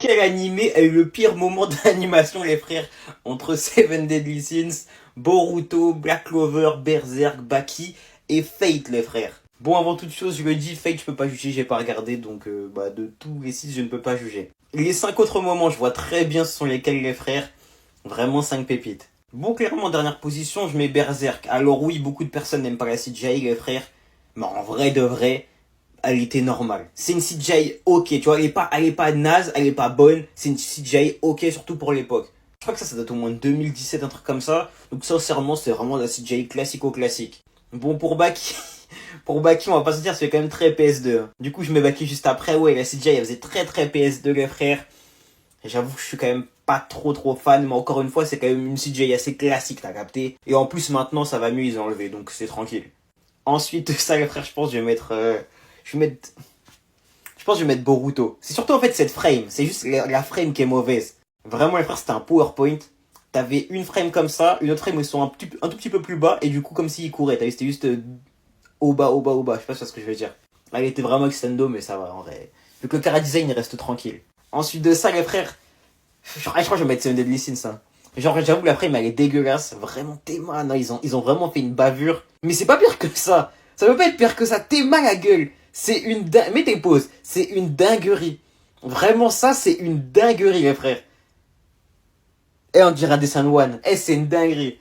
Quel animé a eu le pire moment d'animation, les frères? Entre Seven Deadly Sins, Boruto, Black Clover, Berserk, Baki et Fate, les frères. Bon, avant toute chose, je le dis, Fate, je peux pas juger, j'ai pas regardé, donc de tous les six, je ne peux pas juger. Les 5 autres moments, je vois très bien ce sont lesquels, les frères. Vraiment 5 pépites. Bon, clairement, en dernière position, je mets Berserk. Alors oui, beaucoup de personnes n'aiment pas la CGI, les frères. Mais en vrai de vrai, elle était normale. C'est une CGI ok, tu vois, elle est pas naze, elle est pas bonne. C'est une CGI ok, surtout pour l'époque. Je crois que ça date au moins de 2017, un truc comme ça. Donc sincèrement, c'est vraiment de la CGI classico-classique. Bon, pour Baki, pour Baki, on va pas se dire, c'est quand même très PS2. Du coup, je mets Baki juste après. Ouais, la CGI, elle faisait très très PS2, les frères. J'avoue que je suis quand même pas trop fan, mais encore une fois, c'est quand même une CGI assez classique, t'as capté. Et en plus, maintenant, ça va mieux, ils ont enlevé, donc c'est tranquille. Ensuite, ça, les frères, je pense que je vais mettre... je vais mettre... Je pense que je vais mettre Boruto. C'est surtout en fait cette frame, c'est juste la frame qui est mauvaise. Vraiment, les frères, c'était un PowerPoint. T'avais une frame comme ça, une autre frame où ils sont un tout petit peu plus bas, et du coup, comme s'ils couraient. T'as vu, c'était juste au bas. Je sais pas ce que je veux dire. Là, il était vraiment extendo, mais ça va, en vrai. Vu que le cara design, il reste tranquille. Ensuite de ça, les frères, je crois que je vais mettre Seven Deadly Sins, hein. Genre, j'avoue, la frame, elle est dégueulasse. Vraiment, Théma, non, ils ont vraiment fait une bavure. Mais c'est pas pire que ça. Ça peut pas être pire que ça. Théma, la gueule. C'est une dinguerie. Mets tes pauses. C'est une dinguerie. Vraiment, ça, c'est une dinguerie, les frères. Et on dirait des San One. Eh, c'est une dinguerie.